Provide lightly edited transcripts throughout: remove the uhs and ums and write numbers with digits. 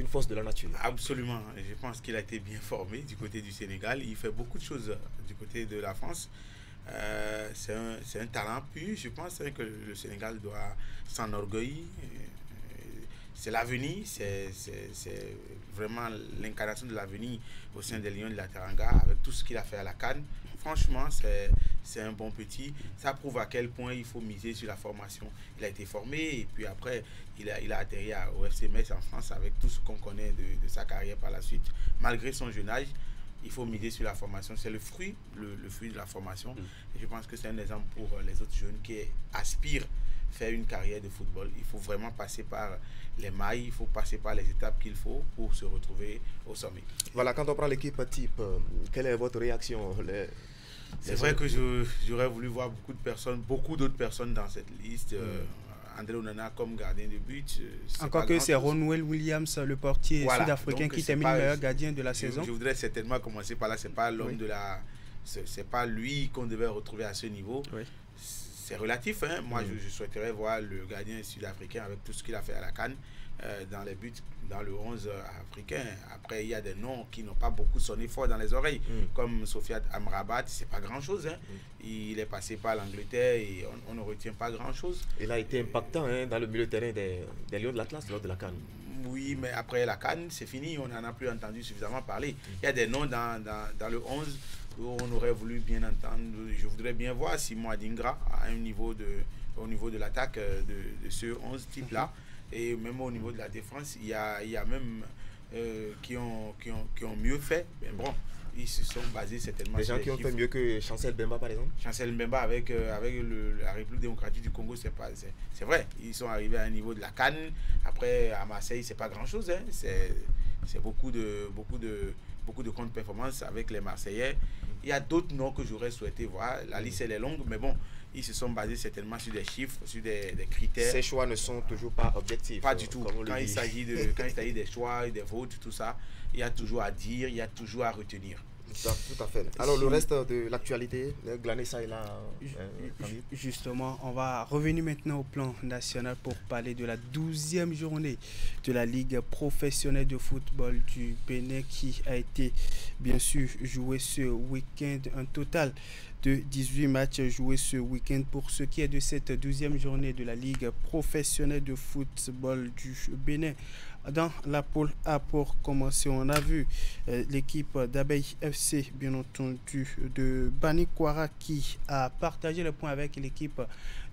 une force de la nature. Absolument. Je pense qu'il a été bien formé du côté du Sénégal. Il fait beaucoup de choses du côté de la France. C'est un talent pur. Je pense que le Sénégal doit s'enorgueillir. C'est l'avenir, c'est vraiment l'incarnation de l'avenir au sein des Lions de la Teranga avec tout ce qu'il a fait à la CAN. Franchement, c'est un bon petit. Ça prouve à quel point il faut miser sur la formation. Il a été formé et puis après, il a atterri au FC Metz en France avec tout ce qu'on connaît de sa carrière par la suite. Malgré son jeune âge, il faut miser sur la formation. C'est le fruit de la formation. Et je pense que c'est un exemple pour les autres jeunes qui aspirent faire une carrière de football. Il faut vraiment passer par les mailles, il faut passer par les étapes qu'il faut pour se retrouver au sommet. Voilà, quand on prend l'équipe type, quelle est votre réaction? C'est vrai que j'aurais voulu voir beaucoup d'autres personnes dans cette liste. André Onana comme gardien de but. Encore que c'est Ronwell Williams, le portier sud-africain, qui termine meilleur gardien de la saison. Je voudrais certainement commencer par là. C'est pas l'homme de la... C'est pas lui qu'on devait retrouver à ce niveau. Oui. C'est relatif, hein. Moi je souhaiterais voir le gardien sud-africain avec tout ce qu'il a fait à la CAN dans les buts, dans le 11 africain. Après il y a des noms qui n'ont pas beaucoup sonné fort dans les oreilles, comme Sofiane Amrabat, c'est pas grand chose, hein. Il est passé par l'Angleterre et on ne retient pas grand chose. Il a été impactant, hein, dans le milieu de terrain des Lions de l'Atlas lors de la CAN. Oui, mais après la CAN, c'est fini, on n'en a plus entendu suffisamment parler. Il y a des noms dans le 11 où on aurait voulu bien entendre. Je voudrais bien voir Simon Adingra à au niveau de l'attaque de ce 11 type-là. Et même au niveau de la défense, il y a même qui ont mieux fait. Mais bon, ils se sont basés certainement des gens qui ont fait mieux que Chancel Mbemba, par exemple. Chancel Mbemba avec la République démocratique du Congo, c'est vrai. Ils sont arrivés à un niveau de la CAN. Après, à Marseille, c'est pas grand-chose, hein. C'est beaucoup de contre-performances avec les Marseillais. Il y a d'autres noms que j'aurais souhaité voir. La liste, elle est longue, mais bon, ils se sont basés certainement sur des chiffres, sur des critères. Ces choix ne sont toujours pas objectifs. Pas du tout. Quand il s'agit des choix, des votes, tout ça, il y a toujours à dire, il y a toujours à retenir. Tout à fait. Alors, le reste de l'actualité, glaner ça et là. Justement, on va revenir maintenant au plan national pour parler de la 12e journée de la Ligue professionnelle de football du Bénin qui a été bien sûr jouée ce week-end. Un total de 18 matchs joués ce week-end pour ce qui est de cette 12e journée de la Ligue professionnelle de football du Bénin. Dans la poule A, pour commencer, on a vu l'équipe d'Abeille FC, bien entendu, de Bani Kwara qui a partagé le point avec l'équipe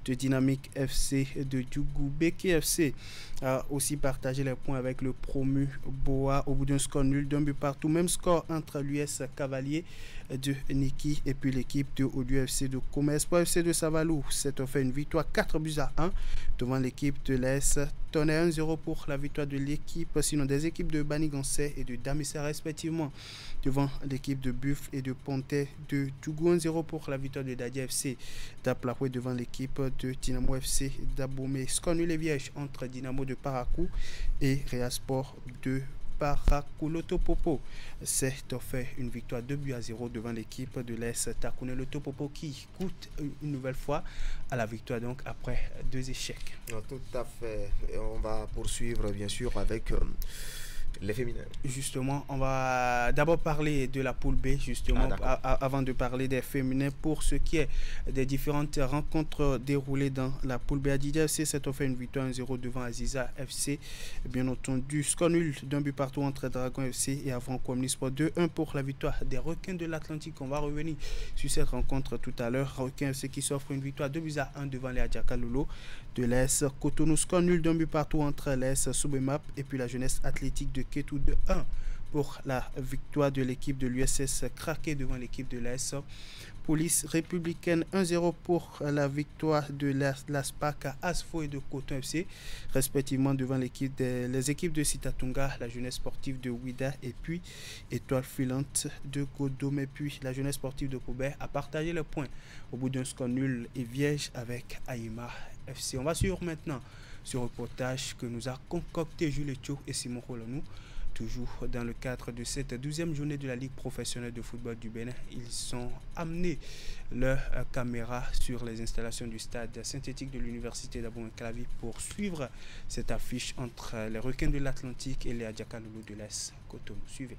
de Dynamique FC de Djougou. Beke FC a aussi partagé les points avec le promu Boa au bout d'un score nul d'un but partout. Même score entre l'US Cavalier de Niki et puis l'équipe de Odu FC de Commerce. Pour FC de Savalou, c'est fait une victoire 4-1 devant l'équipe de l'AS Tonnerre, 1-0 pour la victoire de l'équipe, sinon des équipes de Banigansé et de Damissa respectivement devant l'équipe de Buff et de Pontet de Tougou, 1-0 pour la victoire de Dadia FC d'Aplahoué devant l'équipe de Dynamo FC d'Abomey. Score nul et vierge entre Dynamo de Parakou et Real Sport de Parakou. Lotopopo s'est offert une victoire 2-0 devant l'équipe de l'AS Takouné. Lotopopo qui coûte une nouvelle fois à la victoire donc après 2 échecs. Tout à fait. Et on va poursuivre bien sûr avec les féminins. Justement, on va d'abord parler de la poule B, justement, avant de parler des féminins. Pour ce qui est des différentes rencontres déroulées dans la poule B, Adidia FC s'est offert une victoire 1-0 devant Aziza FC. Bien entendu, score nul d'un but partout entre Dragon FC et Avron Communisport. 2-1 pour la victoire des Requins de l'Atlantique. On va revenir sur cette rencontre tout à l'heure. Requins FC qui s'offre une victoire 2-1 devant les Adjaka Lolo de l'AS Cotonou. Score nul d'un but partout entre l'AS Soubemap et puis la jeunesse athlétique de Ketou, 2-1 pour la victoire de l'équipe de l'USS Craqué devant l'équipe de l'AS Police Républicaine. 1-0 pour la victoire de l'ASPAC à Asfo et de Coton FC respectivement devant les équipes de Sitatunga, la jeunesse sportive de Ouida et puis Étoile Filante de Godom. Et puis la jeunesse sportive de Koubert a partagé le point au bout d'un score nul et vierge avec Aïma FC. On va suivre maintenant ce reportage que nous a concocté Jules Tchou et Simon Rolonou Toujours dans le cadre de cette 12e journée de la Ligue professionnelle de football du Bénin, ils ont amené leur caméra sur les installations du stade synthétique de l'université d'Abomey-Calavi pour suivre cette affiche entre les Requins de l'Atlantique et les Adjaka Loulou de l'Est Cotonou. Suivez.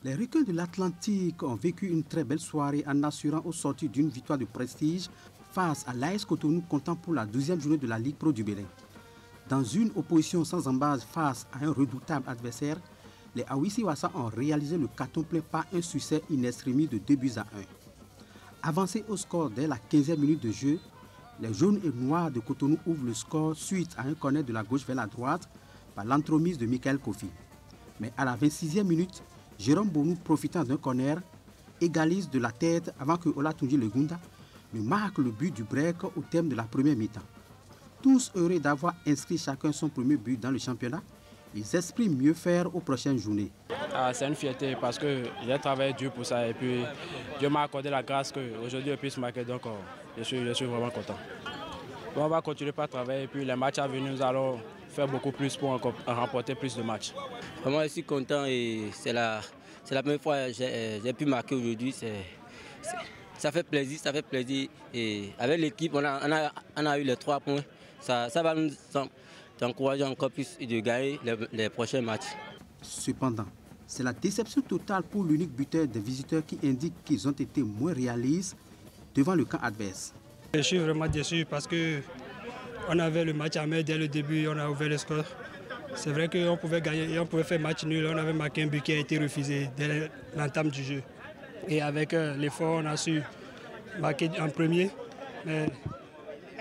Les Requins de l'Atlantique ont vécu une très belle soirée en assurant au sortir d'une victoire de prestige face à l'AS Cotonou comptant pour la 12e journée de la Ligue Pro du Bénin. Dans une opposition sans embase face à un redoutable adversaire, les Awisi Wassa ont réalisé le carton plein par un succès in extremis de 2-1. Avancés au score dès la 15e minute de jeu, les jaunes et noirs de Cotonou ouvrent le score suite à un corner de la gauche vers la droite par l'entremise de Michael Kofi. Mais à la 26e minute, Jérôme Bonou, profitant d'un corner, égalise de la tête avant que Olatunji Legunda ne marque le but du break au terme de la première mi-temps. Tous heureux d'avoir inscrit chacun son premier but dans le championnat, ils expriment mieux faire aux prochaines journées. C'est une fierté parce que j'ai travaillé dur pour ça et puis Dieu m'a accordé la grâce qu'aujourd'hui je puisse marquer, donc je suis vraiment content. On va continuer par travailler et puis les matchs à venir, nous allons faire beaucoup plus pour remporter plus de matchs. Vraiment, je suis content et c'est la première fois que j'ai pu marquer aujourd'hui. Ça fait plaisir et avec l'équipe on a eu les 3 points. Ça va nous encourager encore plus de gagner les prochains matchs. Cependant, c'est la déception totale pour l'unique buteur des visiteurs qui indique qu'ils ont été moins réalistes devant le camp adverse. Je suis vraiment déçu parce qu'on avait le match à main dès le début, on a ouvert le score. C'est vrai qu'on pouvait gagner et on pouvait faire match nul. On avait marqué un but qui a été refusé dès l'entame du jeu. Et avec l'effort, on a su marquer en premier. Mais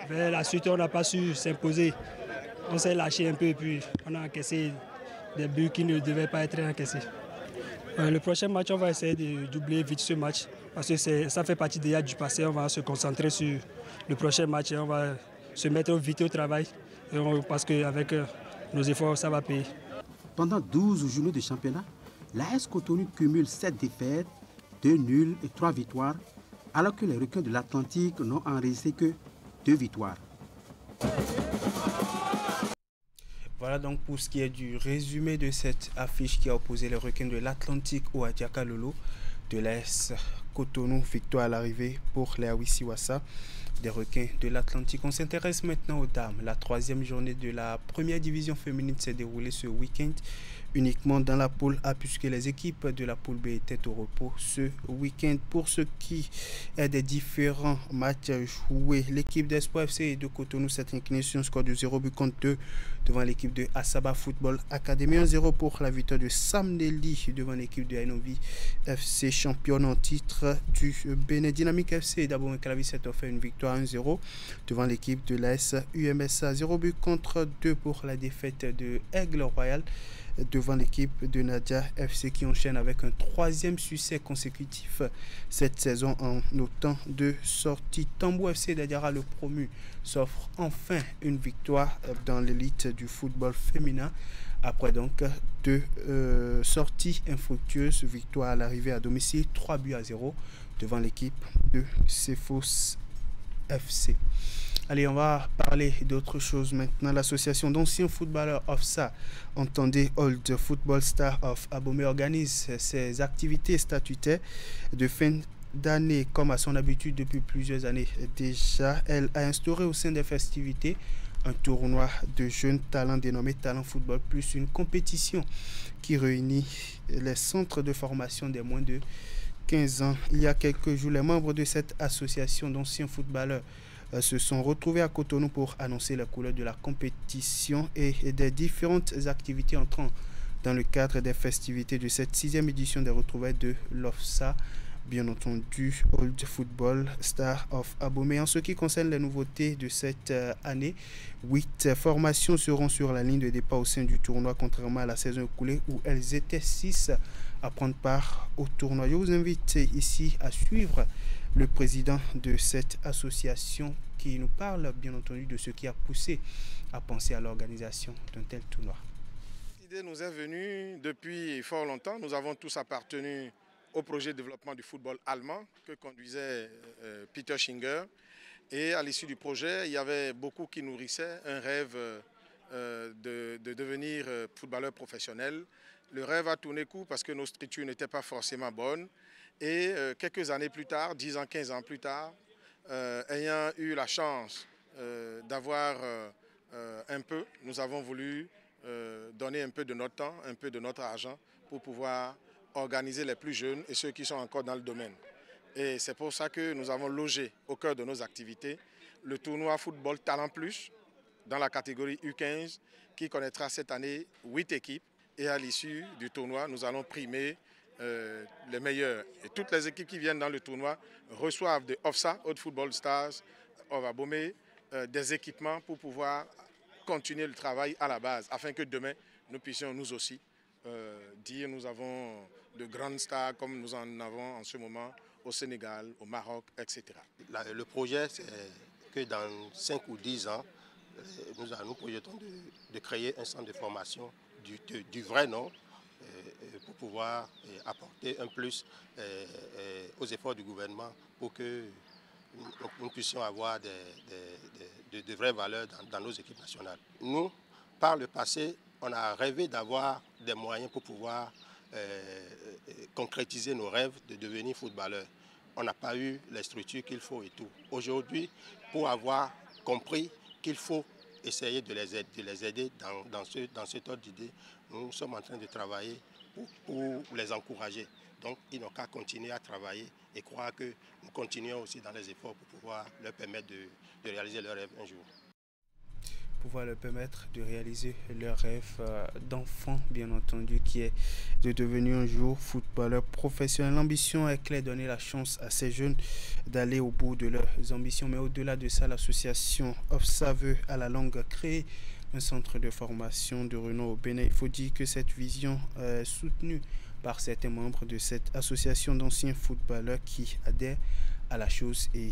vers la suite, on n'a pas su s'imposer. On s'est lâché un peu et puis on a encaissé des buts qui ne devaient pas être encaissés. Le prochain match, on va essayer de doubler vite ce match parce que ça fait partie déjà du passé. On va se concentrer sur le prochain match et on va se mettre vite au travail parce qu'avec nos efforts, ça va payer. Pendant 12 journées de championnat, l'AS Cotonou cumule 7 défaites, 2 nuls et 3 victoires, alors que les Requins de l'Atlantique n'ont enregistré que 2 victoires. Voilà donc pour ce qui est du résumé de cette affiche qui a opposé les Requins de l'Atlantique aux Adjaka Loulou de l'AS Cotonou. Victoire à l'arrivée pour les Awisi Wassa des Requins de l'Atlantique. On s'intéresse maintenant aux dames. La 3e journée de la première division féminine s'est déroulée ce week-end uniquement dans la poule A puisque les équipes de la poule B étaient au repos ce week-end. Pour ce qui est des différents matchs joués, l'équipe d'Espoir FC de Cotonou s'est inclinée sur un score de 0 but contre 2 devant l'équipe de Asaba Football Academy. 1-0 pour la victoire de Sam Nelly devant l'équipe de Ainovi FC, championne en titre du Bénin. Dynamique FC d'Abomey-Calavi s'est offert une victoire 1-0 devant l'équipe de l'AS UMSA. 0 but contre 2 pour la défaite de Aigle Royal devant l'équipe de Nadia FC qui enchaîne avec un 3e succès consécutif cette saison en autant de sorties. Tambou FC d'Adiara, le promu, s'offre enfin une victoire dans l'élite du football féminin après donc 2 sorties infructueuses. Victoire à l'arrivée à domicile 3-0 devant l'équipe de Cephos FC. Allez, on va parler d'autre chose maintenant. L'association d'anciens footballeurs OFSA, entendez Old Football Star of Abomey, organise ses activités statutaires de fin d'année comme à son habitude depuis plusieurs années déjà. Elle a instauré au sein des festivités un tournoi de jeunes talents dénommé Talent Football Plus, une compétition qui réunit les centres de formation des moins de 15 ans. Il y a quelques jours, les membres de cette association d'anciens footballeurs se sont retrouvés à Cotonou pour annoncer la couleur de la compétition et des différentes activités entrant dans le cadre des festivités de cette 6e édition des retrouvailles de l'OFSA, bien entendu Old Football Star of Abomey. En ce qui concerne les nouveautés de cette année, 8 formations seront sur la ligne de départ au sein du tournoi, contrairement à la saison écoulée où elles étaient 6 à prendre part au tournoi. Je vous invite ici à suivre le président de cette association qui nous parle bien entendu de ce qui a poussé à penser à l'organisation d'un tel tournoi. L'idée nous est venue depuis fort longtemps. Nous avons tous appartenu au projet de développement du football allemand que conduisait Peter Schinger. Et à l'issue du projet, il y avait beaucoup qui nourrissaient un rêve de devenir footballeur professionnel. Le rêve a tourné court parce que nos structures n'étaient pas forcément bonnes. Et quelques années plus tard, 10 ans, 15 ans plus tard, ayant eu la chance d'avoir un peu, nous avons voulu donner un peu de notre temps, un peu de notre argent pour pouvoir organiser les plus jeunes et ceux qui sont encore dans le domaine. Et c'est pour ça que nous avons logé au cœur de nos activités le tournoi Football Talent Plus dans la catégorie U15 qui connaîtra cette année 8 équipes. Et à l'issue du tournoi, nous allons primer les meilleurs. Et toutes les équipes qui viennent dans le tournoi reçoivent de OFSA, Haute Football Stars, Ovabomé, des équipements pour pouvoir continuer le travail à la base, afin que demain, nous puissions nous aussi dire nous avons de grandes stars comme nous en avons en ce moment au Sénégal, au Maroc, etc. Le projet, c'est que dans 5 ou 10 ans, nous projetons de créer un centre de formation du vrai nom pour pouvoir apporter un plus aux efforts du gouvernement pour que nous puissions avoir de vraies valeurs dans nos équipes nationales. Nous, par le passé, on a rêvé d'avoir des moyens pour pouvoir concrétiser nos rêves de devenir footballeur. On n'a pas eu les structures qu'il faut et tout. Aujourd'hui, pour avoir compris qu'il faut essayer de les aider dans cet ordre d'idée, nous sommes en train de travailler pour les encourager. Donc, ils n'ont qu'à continuer à travailler et croire que nous continuons aussi dans les efforts pour pouvoir leur permettre de réaliser leurs rêves un jour. Pouvoir leur permettre de réaliser leur rêve d'enfant, bien entendu, qui est de devenir un jour footballeur professionnel. L'ambition est claire, donner la chance à ces jeunes d'aller au bout de leurs ambitions. Mais au-delà de ça, l'association OFSA veut à la longue créer un centre de formation de renom au Bénin. Il faut dire que cette vision est soutenue par certains membres de cette association d'anciens footballeurs qui adhèrent à la chose et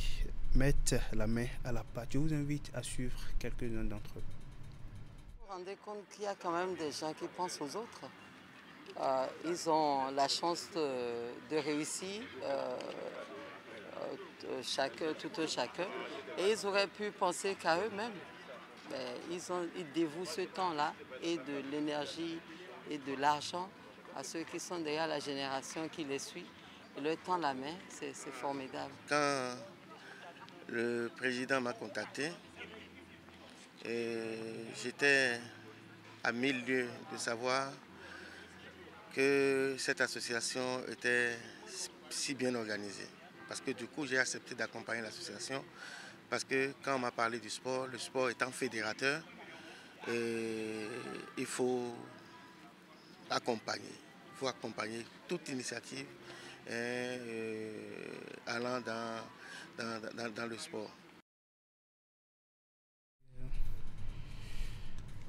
mettent la main à la pâte. Je vous invite à suivre quelques-uns d'entre eux. Vous vous rendez compte qu'il y a quand même des gens qui pensent aux autres. Ils ont la chance de réussir, tout un chacun, et ils auraient pu penser qu'à eux-mêmes. Ils dévouent ce temps-là et de l'énergie et de l'argent à ceux qui sont derrière la génération qui les suit. Et leur tend la main, c'est formidable. Quand le président m'a contacté, j'étais à 1000 lieues de savoir que cette association était si bien organisée. Parce que du coup, j'ai accepté d'accompagner l'association. Parce que quand on m'a parlé du sport, le sport étant fédérateur, il faut accompagner. Il faut accompagner toute initiative allant dans le sport.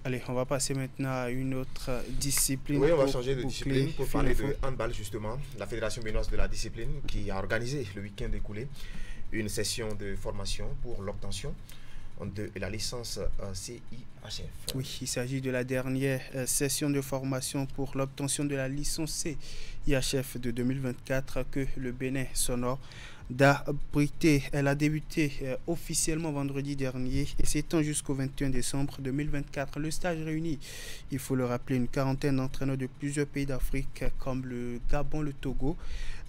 Allez, on va passer maintenant à une autre discipline. Oui, on va changer de discipline pour parler de handball justement. La Fédération béninoise de la discipline qui a organisé le week-end écoulé une session de formation pour l'obtention de la licence CIHF. Oui, il s'agit de la dernière session de formation pour l'obtention de la licence CIHF de 2024 que le Bénin s'honore d'abriter. Elle a débuté officiellement vendredi dernier et s'étend jusqu'au 21 décembre 2024. Le stage réunit, il faut le rappeler, une quarantaine d'entraîneurs de plusieurs pays d'Afrique comme le Gabon, le Togo,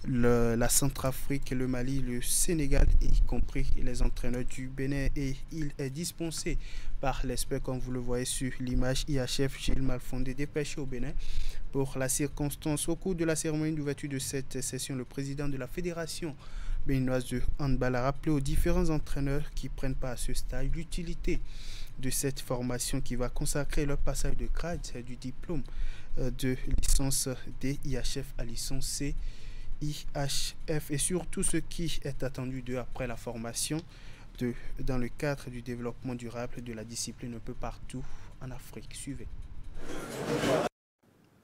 la Centrafrique, le Mali, le Sénégal, y compris les entraîneurs du Bénin. Et il est dispensé par l'expert, comme vous le voyez sur l'image, IHF Gilles Malfondé, dépêché au Bénin pour la circonstance. Au cours de la cérémonie d'ouverture de cette session, le président de la Fédération béninoise de handball a rappelé aux différents entraîneurs qui prennent part à ce stage l'utilité de cette formation qui va consacrer leur passage de grade du diplôme de licence DIHF à licence CIHF et surtout ce qui est attendu d'eux après la formation dans le cadre du développement durable de la discipline un peu partout en Afrique. Suivez.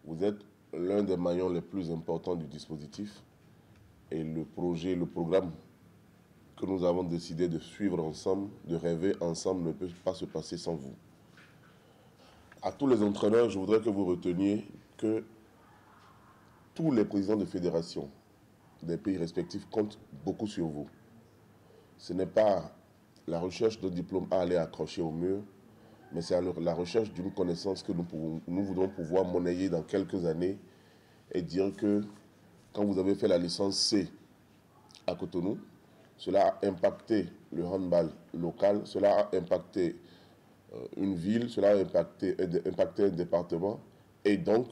Vous êtes l'un des maillons les plus importants du dispositif. Et le projet, le programme que nous avons décidé de suivre ensemble, de rêver ensemble, ne peut pas se passer sans vous. À tous les entraîneurs, je voudrais que vous reteniez que tous les présidents de fédération des pays respectifs comptent beaucoup sur vous. Ce n'est pas la recherche de diplôme à aller accrocher au mur, mais c'est à la recherche d'une connaissance que nous voudrons pouvoir monnayer dans quelques années et dire que quand vous avez fait la licence C à Cotonou, cela a impacté le handball local, cela a impacté une ville, cela a impacté un département et donc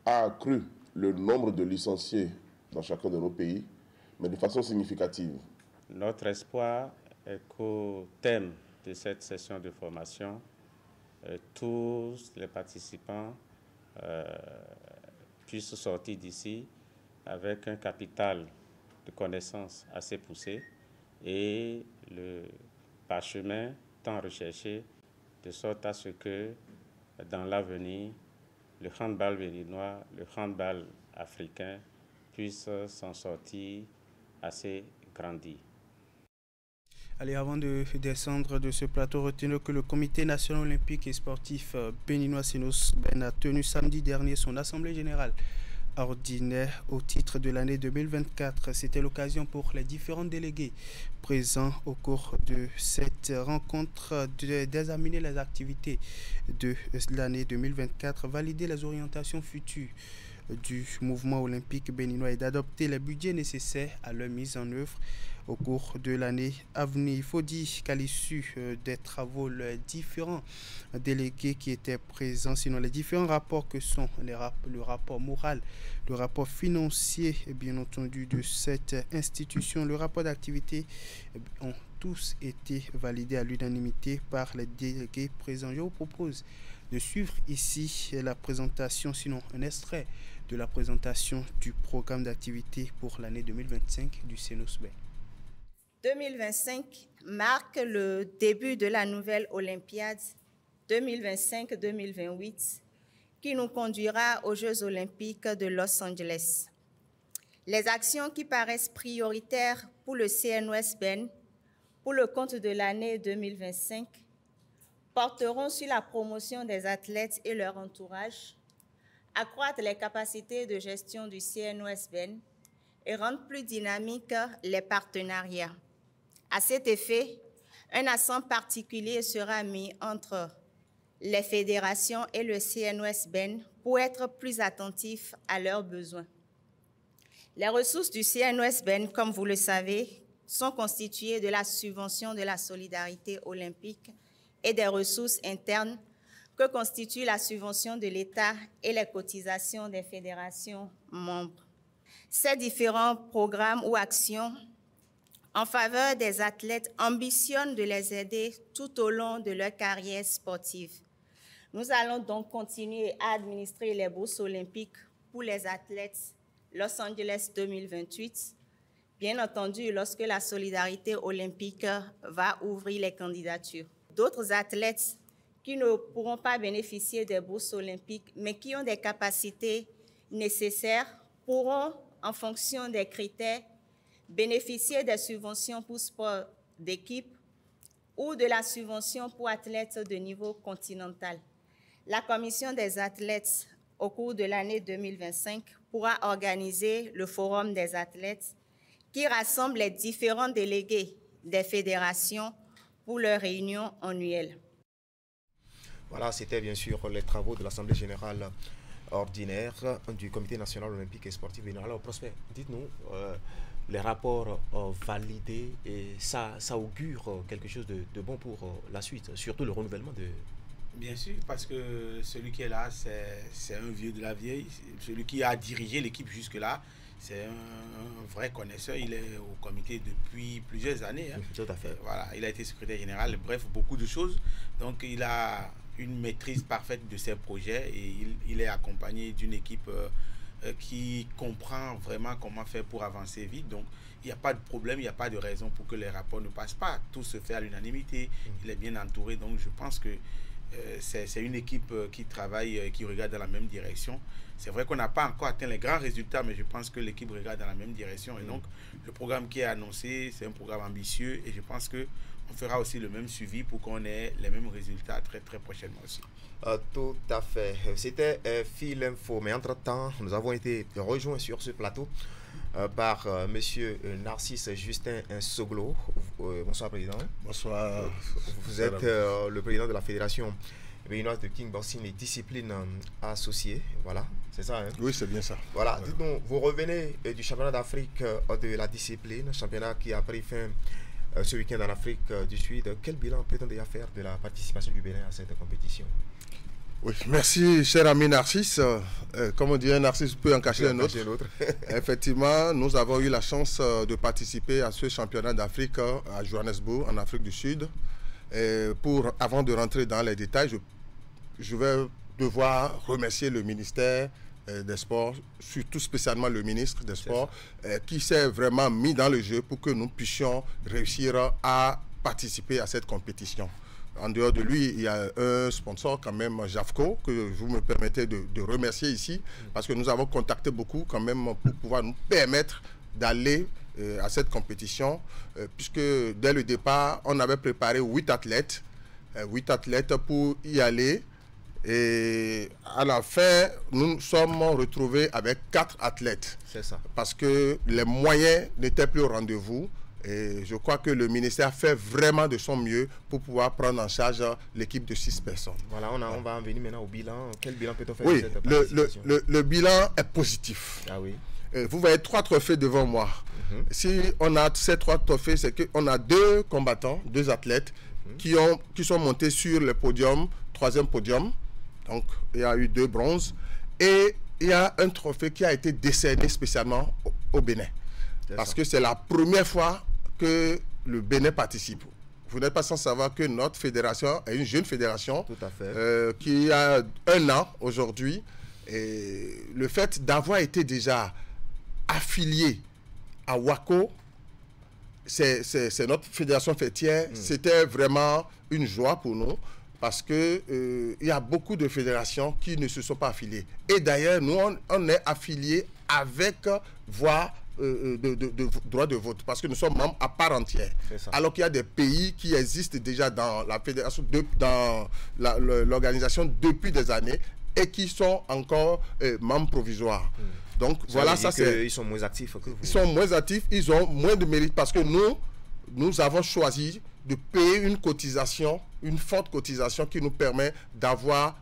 a accru le nombre de licenciés dans chacun de nos pays, mais de façon significative. Notre espoir est qu'au thème de cette session de formation, tous les participants puissent sortir d'ici avec un capital de connaissances assez poussé et le parchemin tant recherché, de sorte à ce que dans l'avenir, le handball béninois, le handball africain puisse s'en sortir assez grandi. Allez, avant de descendre de ce plateau, retenez que le Comité national olympique et sportif béninois Sénos Ben a tenu samedi dernier son assemblée générale ordinaire au titre de l'année 2024. C'était l'occasion pour les différents délégués présents au cours de cette rencontre d'examiner les activités de l'année 2024, valider les orientations futures du mouvement olympique béninois et d'adopter les budgets nécessaires à leur mise en œuvre au cours de l'année à venir. Il faut dire qu'à l'issue des travaux, les différents délégués qui étaient présents, sinon les différents rapports que sont le rapport moral, le rapport financier, bien entendu, de cette institution, le rapport d'activité, ont tous été validés à l'unanimité par les délégués présents. Je vous propose de suivre ici la présentation, sinon un extrait de la présentation du programme d'activité pour l'année 2025 du Sénos Ben. 2025 marque le début de la nouvelle Olympiade 2025-2028 qui nous conduira aux Jeux olympiques de Los Angeles. Les actions qui paraissent prioritaires pour le CNOS Ben pour le compte de l'année 2025 porteront sur la promotion des athlètes et leur entourage, accroître les capacités de gestion du CNOS Ben et rendre plus dynamiques les partenariats. À cet effet, un accent particulier sera mis entre les fédérations et le CNOS Ben pour être plus attentifs à leurs besoins. Les ressources du CNOS Ben, comme vous le savez, sont constituées de la subvention de la solidarité olympique et des ressources internes que constituent la subvention de l'État et les cotisations des fédérations membres. Ces différents programmes ou actions en faveur des athlètes ambitionnent de les aider tout au long de leur carrière sportive. Nous allons donc continuer à administrer les bourses olympiques pour les athlètes Los Angeles 2028, bien entendu lorsque la solidarité olympique va ouvrir les candidatures. D'autres athlètes qui ne pourront pas bénéficier des bourses olympiques, mais qui ont des capacités nécessaires, pourront, en fonction des critères, bénéficier des subventions pour sport d'équipe ou de la subvention pour athlètes de niveau continental. La commission des athlètes, au cours de l'année 2025, pourra organiser le forum des athlètes qui rassemble les différents délégués des fédérations pour leur réunion annuelle. Voilà, c'était bien sûr les travaux de l'Assemblée générale ordinaire du Comité national olympique et sportif béninois. Alors, Prosper, dites-nous, les rapports validés, et ça augure quelque chose de bon pour la suite, surtout le renouvellement de... Bien sûr, parce que celui qui est là, c'est un vieux de la vieille. Celui qui a dirigé l'équipe jusque-là, c'est un vrai connaisseur. Il est au comité depuis plusieurs années. Hein. Tout à fait. Voilà, il a été secrétaire général, bref, beaucoup de choses. Donc, il a une maîtrise parfaite de ses projets et il est accompagné d'une équipe qui comprend vraiment comment faire pour avancer vite. Donc, il n'y a pas de problème, il n'y a pas de raison pour que les rapports ne passent pas. Tout se fait à l'unanimité. Il est bien entouré. Donc, je pense que c'est une équipe qui travaille, qui regarde dans la même direction. C'est vrai qu'on n'a pas encore atteint les grands résultats, mais je pense que l'équipe regarde dans la même direction. Et donc, le programme qui est annoncé, c'est un programme ambitieux et je pense qu'on fera aussi le même suivi pour qu'on ait les mêmes résultats très, très prochainement aussi. Tout à fait. C'était Fil Info. Mais entre-temps, nous avons été rejoints sur ce plateau par monsieur Narcisse Justin Soglo. Bonsoir, président. Bonsoir. Vous êtes le président de la Fédération béninoise de kickboxing et disciplines associées. Voilà, c'est ça, hein? Oui, c'est bien ça. Voilà, dites-nous, vous revenez du championnat d'Afrique de la discipline, championnat qui a pris fin ce week-end en Afrique du Sud. Quel bilan peut-on déjà faire de la participation du Bénin à cette compétition? Oui, merci, cher ami Narcisse. Comme on dit, un Narcisse peut en cacher un autre. Effectivement, nous avons eu la chance de participer à ce championnat d'Afrique à Johannesburg, en Afrique du Sud. Et avant de rentrer dans les détails, je vais devoir remercier le ministère des Sports, surtout spécialement le ministre des Sports, qui s'est vraiment mis dans le jeu pour que nous puissions réussir à participer à cette compétition. En dehors de lui, il y a un sponsor quand même, JAFCO, que vous me permettez de remercier ici, parce que nous avons contacté beaucoup quand même pour pouvoir nous permettre d'aller à cette compétition, puisque dès le départ, on avait préparé 8 athlètes pour y aller. Et à la fin, nous nous sommes retrouvés avec 4 athlètes. C'est ça. Parce que les moyens n'étaient plus au rendez-vous. Et je crois que le ministère fait vraiment de son mieux pour pouvoir prendre en charge l'équipe de 6 personnes. Voilà, on va en venir maintenant au bilan. Quel bilan peut-on faire? Oui, de cette participation? le bilan est positif. Ah oui. Vous voyez 3 trophées devant moi. Si on a ces 3 trophées, c'est qu'on a 2 combattants, 2 athlètes qui sont montés sur le podium, 3e podium. Donc, il y a eu 2 bronzes. Et il y a un trophée qui a été décerné spécialement au Bénin. Parce que c'est la première fois que le Bénin participe. Vous n'êtes pas sans savoir que notre fédération est une jeune fédération. Tout à fait. Qui a 1 an aujourd'hui. Et le fait d'avoir été déjà affilié à WACO, c'est notre fédération fêtière. C'était vraiment une joie pour nous. Parce qu'il y a beaucoup de fédérations qui ne se sont pas affiliées. Et d'ailleurs, nous, on est affiliés avec voix de droit de vote. Parce que nous sommes membres à part entière. Alors qu'il y a des pays qui existent déjà dans la fédération, dans l'organisation depuis des années et qui sont encore membres provisoires. Donc, voilà, ça c'est... Ils sont moins actifs que vous. Ils sont moins actifs, ils ont moins de mérite parce que nous avons choisi de payer une cotisation, une forte cotisation qui nous permet d'avoir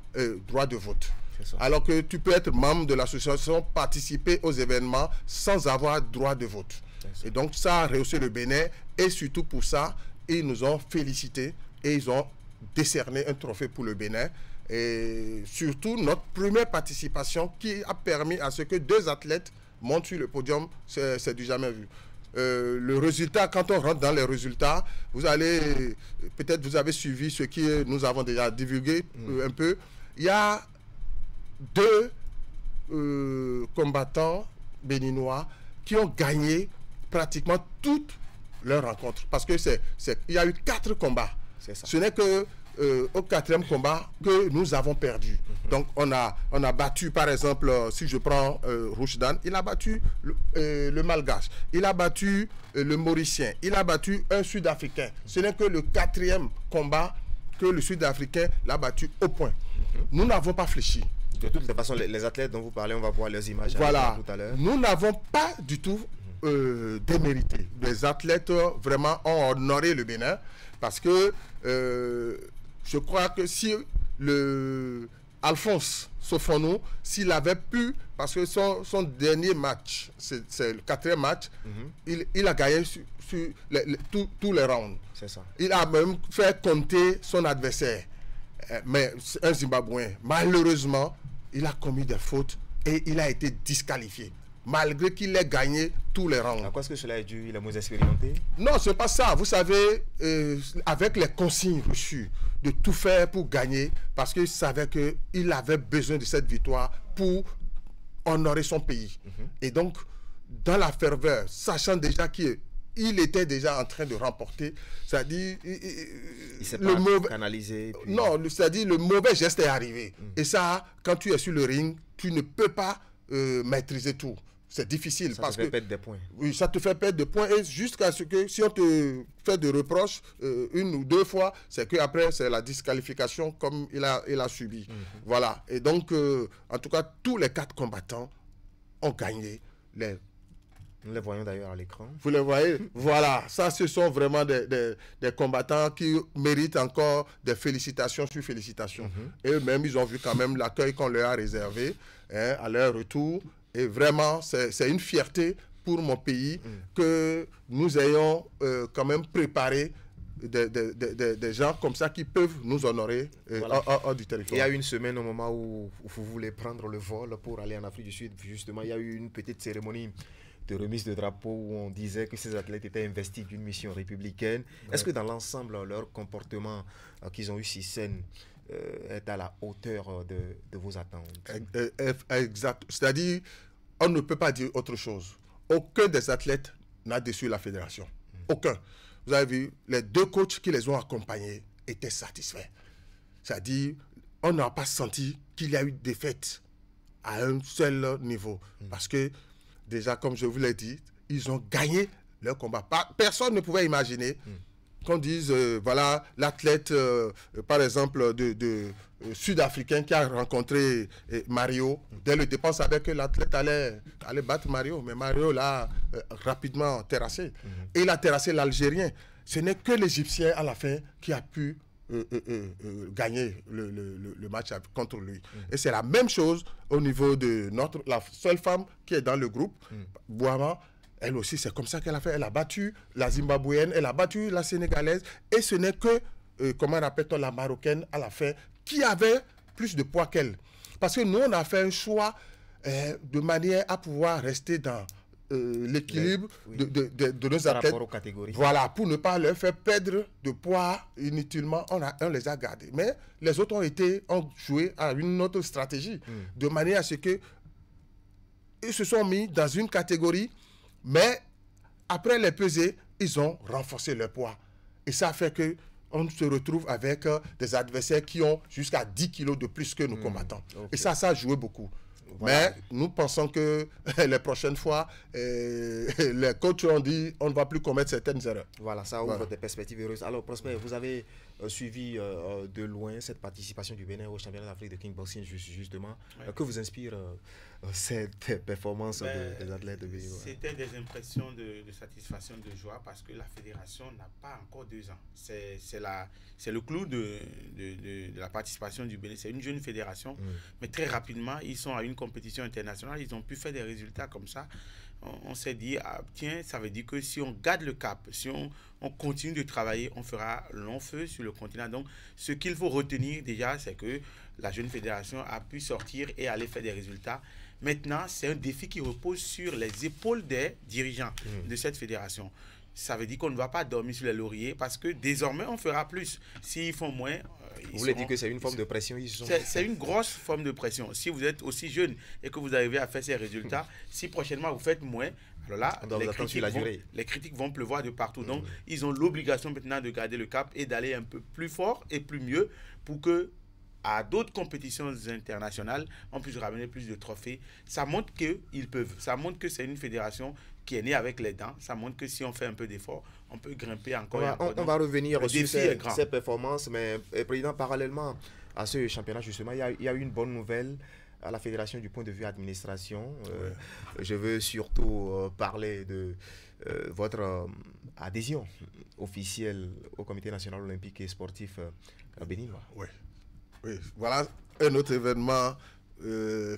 droit de vote. Alors que tu peux être membre de l'association, participer aux événements sans avoir droit de vote. Et donc ça a rehaussé le Bénin et surtout pour ça, ils nous ont félicités et ils ont décerné un trophée pour le Bénin. Et surtout notre première participation qui a permis à ce que 2 athlètes montent sur le podium, c'est du jamais vu. Le résultat, quand on rentre dans les résultats, peut-être vous avez suivi ce que nous avons déjà divulgué un peu. Il y a 2 combattants béninois qui ont gagné pratiquement toutes leurs rencontres. Parce que il y a eu 4 combats. Ce n'est que au 4e combat que nous avons perdu. Donc on a battu, par exemple, si je prends Roujdan, il a battu le Malgache, il a battu le Mauricien, il a battu un Sud-Africain. Ce n'est que le 4e combat que le Sud-Africain l'a battu au point. Nous n'avons pas fléchi. De toute façon, les athlètes dont vous parlez, on va voir leurs images voilà. Tout à l'heure. Nous n'avons pas du tout démérité. Les athlètes vraiment ont honoré le Bénin parce que je crois que si Alphonse Sofono, s'il avait pu, parce que son dernier match, c'est le 4e match, il a gagné sur tous les rounds. C'est ça. Il a même fait compter son adversaire. Mais un Zimbabwéen, malheureusement, il a commis des fautes et il a été disqualifié. Malgré qu'il ait gagné tous les rounds. À quoi est-ce que cela est dû? Il est moins expérimenté? Non, c'est pas ça. Vous savez, avec les consignes reçues, de tout faire pour gagner, parce qu'il savait qu'il avait besoin de cette victoire pour honorer son pays. Et donc, dans la ferveur, sachant déjà qu'il était déjà en train de remporter, c'est-à-dire... Il s'est pas canalisé. Puis... Non, c'est-à-dire le mauvais geste est arrivé. Et ça, quand tu es sur le ring, tu ne peux pas maîtriser tout. C'est difficile. Ça te fait perdre des points. Oui, ça te fait perdre des points. Et jusqu'à ce que, si on te fait des reproches 1 ou 2 fois, c'est qu'après, c'est la disqualification comme il a subi. Voilà. Et donc, en tout cas, tous les 4 combattants ont gagné les Nous les voyons d'ailleurs à l'écran. Vous les voyez? Voilà, ça ce sont vraiment des combattants qui méritent encore des félicitations sur félicitations. Et eux-mêmes, ils ont vu quand même l'accueil qu'on leur a réservé à leur retour. Et vraiment, c'est une fierté pour mon pays que nous ayons quand même préparé des gens comme ça qui peuvent nous honorer hors du territoire. Il y a une semaine, au moment où vous voulez prendre le vol pour aller en Afrique du Sud, justement, il y a eu une petite cérémonie de remise de drapeau où on disait que ces athlètes étaient investis d'une mission républicaine. Est-ce que dans l'ensemble, leur comportement qu'ils ont eu sur scène est à la hauteur de vos attentes? Exact. C'est-à-dire, on ne peut pas dire autre chose. Aucun des athlètes n'a déçu la fédération. Aucun. Vous avez vu, les 2 coachs qui les ont accompagnés étaient satisfaits. C'est-à-dire, on n'a pas senti qu'il y a eu défaite à un seul niveau. Parce que, déjà, comme je vous l'ai dit, ils ont gagné leur combat. Personne ne pouvait imaginer qu'on dise, voilà, l'athlète, par exemple, sud-africain qui a rencontré Mario, dès le départ, on savait que l'athlète allait battre Mario. Mais Mario l'a rapidement terrassé. Et il a terrassé l'Algérien. Ce n'est que l'Égyptien, à la fin, qui a pu gagner le match contre lui. Et c'est la même chose au niveau de la seule femme qui est dans le groupe, Bouama. Elle aussi, c'est comme ça qu'elle a fait. Elle a battu la Zimbabwéenne, elle a battu la Sénégalaise. Et ce n'est que, comment rappelle-t-on, la Marocaine à la fin, qui avait plus de poids qu'elle. Parce que nous, on a fait un choix de manière à pouvoir rester dans l'équilibre de nos athlètes. Aux catégories. Voilà, pour ne pas leur faire perdre de poids inutilement, on les a gardés. Mais les autres ont joué à une autre stratégie, de manière à ce que ils se sont mis dans une catégorie, mais après les peser, ils ont renforcé leur poids. Et ça fait que on se retrouve avec des adversaires qui ont jusqu'à 10 kilos de plus que nos combattants. Et ça a joué beaucoup. Voilà. Mais nous pensons que les prochaines fois, les coachs ont dit on ne va plus commettre certaines erreurs. Voilà, ça ouvre des perspectives heureuses. Alors, Prosper, vous avez suivi de loin cette participation du Bénin au championnat d'Afrique de kickboxing, justement. Que vous inspire cette performance des athlètes de Bénin? C'était des impressions de satisfaction, de joie, parce que la fédération n'a pas encore 2 ans. C'est le clou de la participation du Bénin. C'est une jeune fédération, mais très rapidement, ils sont à une compétition internationale, ils ont pu faire des résultats comme ça. On s'est dit, tiens, ça veut dire que si on garde le cap, si on continue de travailler, on fera long feu sur le continent. Donc, ce qu'il faut retenir déjà, c'est que la jeune fédération a pu sortir et aller faire des résultats. Maintenant, c'est un défi qui repose sur les épaules des dirigeants de cette fédération. Ça veut dire qu'on ne va pas dormir sur les lauriers, parce que désormais, on fera plus. S'ils font moins... Vous voulez dire que c'est une forme de pression? C'est une grosse forme de pression. Si vous êtes aussi jeune et que vous arrivez à faire ces résultats, si prochainement vous faites moins, alors là, les critiques vont pleuvoir de partout. Donc, ils ont l'obligation maintenant de garder le cap et d'aller un peu plus fort et plus mieux pour que à d'autres compétitions internationales, on puisse ramener plus de trophées. Ça montre qu'ils peuvent. Ça montre que c'est une fédération qui est née avec les dents. Ça montre que si on fait un peu d'effort, on peut grimper encore. On va revenir sur ces performances, mais président, parallèlement à ce championnat, justement, il y a eu une bonne nouvelle à la fédération du point de vue administration. Je veux surtout parler de votre adhésion officielle au Comité national olympique et sportif béninois. Oui, voilà un autre événement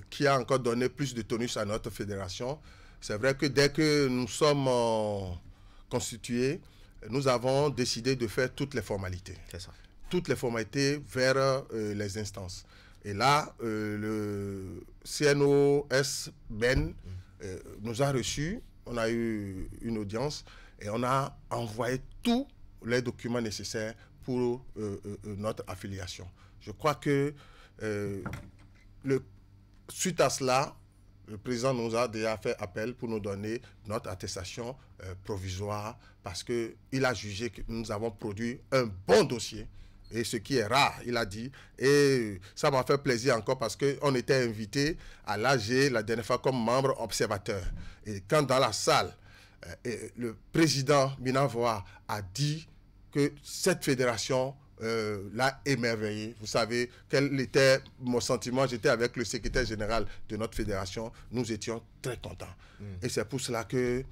qui a encore donné plus de tonus à notre fédération. C'est vrai que dès que nous sommes constitués, nous avons décidé de faire toutes les formalités. C'est ça. Toutes les formalités vers les instances. Et là, le CNOS Ben nous a reçus, on a eu une audience et on a envoyé tous les documents nécessaires pour notre affiliation. Je crois que suite à cela, le président nous a déjà fait appel pour nous donner notre attestation provisoire, parce qu'il a jugé que nous avons produit un bon dossier, et ce qui est rare, il a dit. Et ça m'a fait plaisir encore, parce qu'on était invité à l'AG la dernière fois comme membre observateur. Et quand dans la salle, le président Minavoa a dit que cette fédération l'a émerveillé. Vous savez, quel était mon sentiment? J'étais avec le secrétaire général de notre fédération. Nous étions très contents. Et c'est pour cela que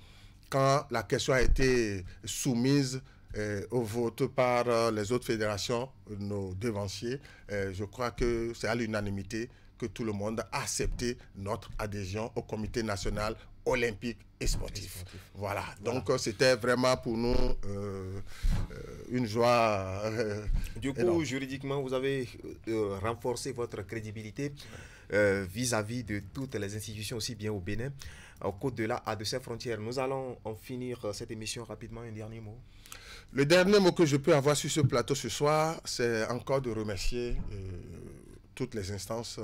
quand la question a été soumise au vote par les autres fédérations, nos devanciers, je crois que c'est à l'unanimité que tout le monde a accepté notre adhésion au comité national olympique et sportif. Voilà. Donc c'était vraiment pour nous une joie. Du coup, énorme. juridiquement, vous avez renforcé votre crédibilité vis-à-vis de toutes les institutions, aussi bien au Bénin, qu'au-delà de ses frontières. Nous allons en finir cette émission rapidement. Un dernier mot. Le dernier mot que je peux avoir sur ce plateau ce soir, c'est encore de remercier toutes les instances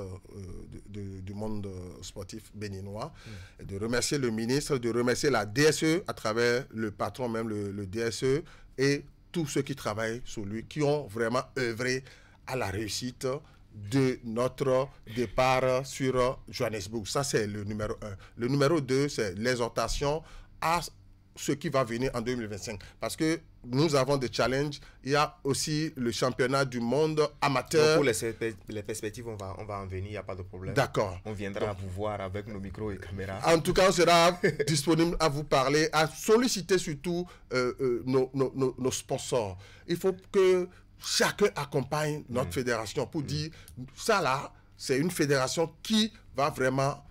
du monde sportif béninois, de remercier le ministre, de remercier la DSE à travers le patron même, le DSE, et tous ceux qui travaillent sous lui, qui ont vraiment œuvré à la réussite de notre départ sur Johannesburg. Ça, c'est le numéro 1. Le numéro 2, c'est l'exhortation à ce qui va venir en 2025. Parce que nous avons des challenges. Il y a aussi le championnat du monde amateur. Pour les perspectives, on va en venir, il n'y a pas de problème. D'accord. On viendra vous voir avec nos micros et caméras. En tout cas, on sera disponible à vous parler, à solliciter surtout nos sponsors. Il faut que chacun accompagne notre fédération pour dire, ça là, c'est une fédération qui va vraiment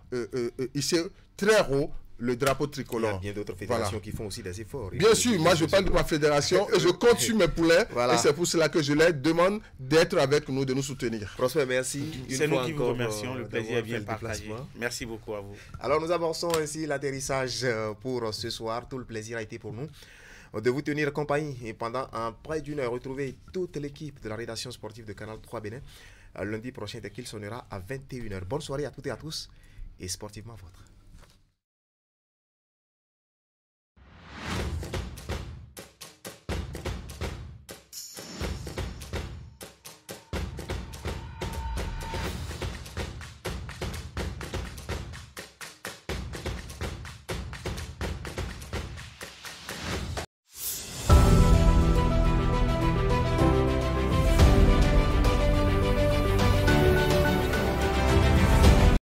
hisser très haut le drapeau tricolore. Il y a bien d'autres fédérations qui font aussi des efforts. Bien sûr, moi je parle de ma fédération et je compte sur mes poulets. Et c'est pour cela que je leur demande d'être avec nous, de nous soutenir. Prosper, merci. C'est nous qui vous remercions. Le plaisir est bien partagé. Merci beaucoup à vous. Alors nous avançons ainsi l'atterrissage pour ce soir. Tout le plaisir a été pour nous de vous tenir compagnie. Et pendant près d'une heure, retrouvez toute l'équipe de la rédaction sportive de Canal 3 Bénin. Lundi prochain, dès qu'il sonnera à 21h. Bonne soirée à toutes et à tous et sportivement vôtre.